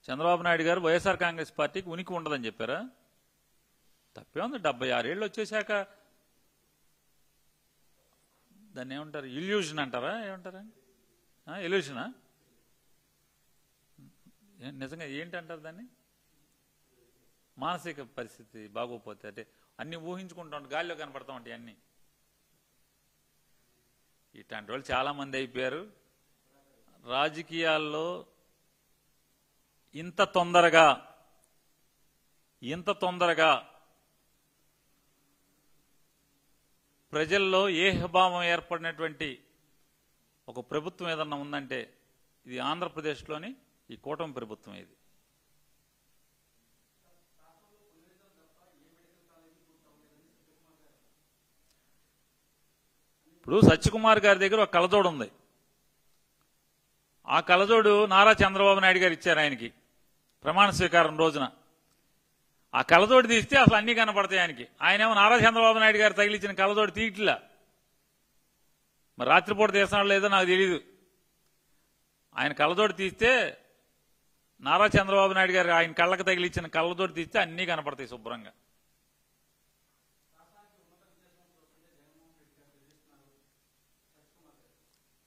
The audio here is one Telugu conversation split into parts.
చంద్రబాబు నాయుడు గారు వైఎస్ఆర్ కాంగ్రెస్ పార్టీకి ఉనికి ఉండదని చెప్పారా? తప్పే ఉంది. 76 ఏళ్ళు వచ్చేసాక దాన్ని ఏమంటారు? ఇల్యూషన్ అంటారా? ఏమంటారా? ఇల్యూషనా? నిజంగా ఏంటి అంటారు దాన్ని? మానసిక పరిస్థితి బాగోపోతే అంటే అన్ని ఊహించుకుంటా ఉంటాయి, గాలిలో కనపడతా ఉంటాయి అన్ని. ఇట్లాంటి వాళ్ళు చాలా మంది అయిపోయారు రాజకీయాల్లో. ఇంత తొందరగా ప్రజల్లో ఏహభావం ఏర్పడినటువంటి ఒక ప్రభుత్వం ఏదన్నా ఉందంటే ఇది ఆంధ్రప్రదేశ్లోని ఈ కూటమి ప్రభుత్వం. ఇది ఇప్పుడు సత్యకుమార్ గారి దగ్గర ఒక కళ్ళజోడు ఉంది. ఆ కళ్ళజోడు నారా చంద్రబాబు నాయుడు గారు ఇచ్చారు ఆయనకి ప్రమాణ స్వీకారం రోజున. ఆ కళ్ళజోడు తీస్తే అసలు అన్ని కనపడతాయి ఆయనకి. ఆయనేమో నారా చంద్రబాబు నాయుడు గారు తగిలించిన కళ్ళజోడు తీయట్లా. మరి రాత్రిపూట తీస్తున్నాడు లేదో నాకు తెలీదు. ఆయన కళ్ళజోడు తీస్తే నారా చంద్రబాబు నాయుడు గారు ఆయన కళ్ళకు తగిలించిన కళ్ళజోడు తీస్తే అన్నీ కనపడతాయి శుభ్రంగా.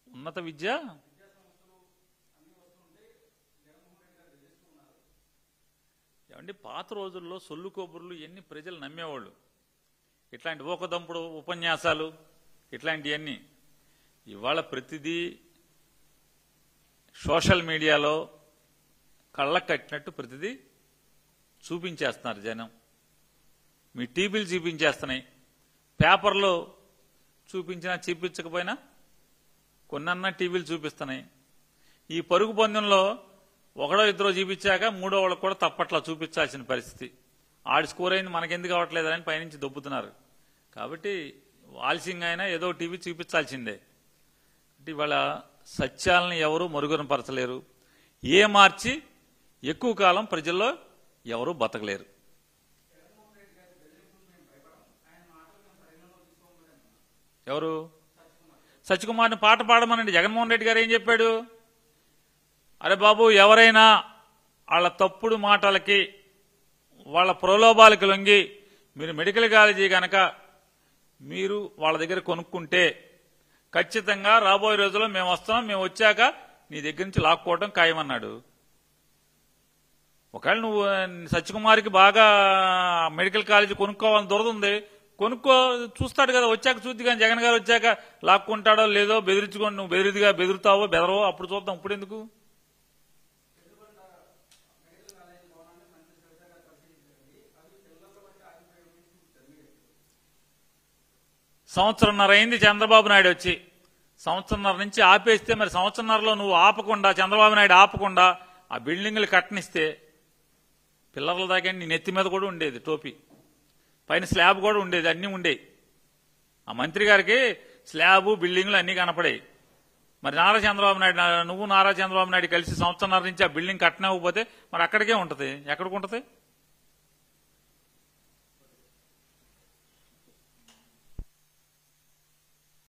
ఉన్నత విద్య ఏమండి, పాత రోజుల్లో సొల్లు కొబ్బుర్లు ఎన్ని ప్రజలు నమ్మేవాళ్ళు. ఇట్లాంటి ఊకదంపుడు ఉపన్యాసాలు ఇట్లాంటివన్నీ ఇవాళ ప్రతిదీ సోషల్ మీడియాలో కళ్ళకు కట్టినట్టు ప్రతిదీ చూపించేస్తున్నారు జనం. మీ టీవీలు చూపించేస్తున్నాయి, పేపర్లో చూపించినా చూపించకపోయినా కొన్నన్నా టీవీలు చూపిస్తున్నాయి. ఈ పరుగు పందెంలో ఒకడో ఇద్దరో చూపించాక మూడో వాళ్ళకు కూడా తప్పట్లా చూపించాల్సిన పరిస్థితి. ఆడి స్కోర్ అయింది మనకెందుకు అవ్వట్లేదని పైనుంచి దొబ్బుతున్నారు. కాబట్టి ఆలస్యంగా అయినా ఏదో టీవీ చూపించాల్సిందే. ఇవాళ సత్యాలను ఎవరు మరుగునపరచలేరు. ఏ మార్చి ఎక్కువ కాలం ప్రజల్లో ఎవరు బతకలేరు. ఎవరు? సత్యకుమార్ని పాట పాడమనండి. జగన్మోహన్ రెడ్డి గారు ఏం చెప్పాడు? అరే బాబు, ఎవరైనా వాళ్ళ తప్పుడు మాటలకి వాళ్ళ ప్రలోభాలకు లొంగి మీరు మెడికల్ కాలేజీ కనుక మీరు వాళ్ళ దగ్గర కొనుక్కుంటే ఖచ్చితంగా రాబోయే రోజుల్లో మేము వస్తాం, మేము వచ్చాక నీ దగ్గర నుంచి లాక్కోవడం ఖాయమన్నాడు. ఒకవేళ నువ్వు సత్యకుమార్కి బాగా మెడికల్ కాలేజీ కొనుక్కోవాలని దొరదుంది, కొనుక్కో, చూస్తాడు కదా, వచ్చాక చూద్ది. కానీ జగన్ గారు వచ్చాక లాక్కుంటాడో లేదో బెదిరించుకొని నువ్వు బెదురుతావో బెదరవో అప్పుడు చూద్దాం. ఇప్పుడు ఎందుకు? సంవత్సరంన్నర అయింది చంద్రబాబు నాయుడు వచ్చి. సంవత్సరంన్నర నుంచి ఆపేస్తే మరి సంవత్సరంన్నరలో నువ్వు ఆపకుండా, చంద్రబాబు నాయుడు ఆపకుండా ఆ బిల్డింగులు కట్టనిస్తే పిల్లర్ల దాకా నీ నెత్తి మీద కూడా ఉండేది టోపీ, పైన స్లాబ్ కూడా ఉండేది, అన్నీ ఉండేవి. ఆ మంత్రి గారికి స్లాబు బిల్డింగ్లు అన్నీ కనపడాయి. మరి నారా చంద్రబాబు నాయుడు, నువ్వు నారా చంద్రబాబు నాయుడు కలిసి సంవత్సరంన్నర నుంచి ఆ బిల్డింగ్ కట్టనివ్వకపోతే మరి అక్కడికే ఉంటుంది. ఎక్కడికి ఉంటుంది?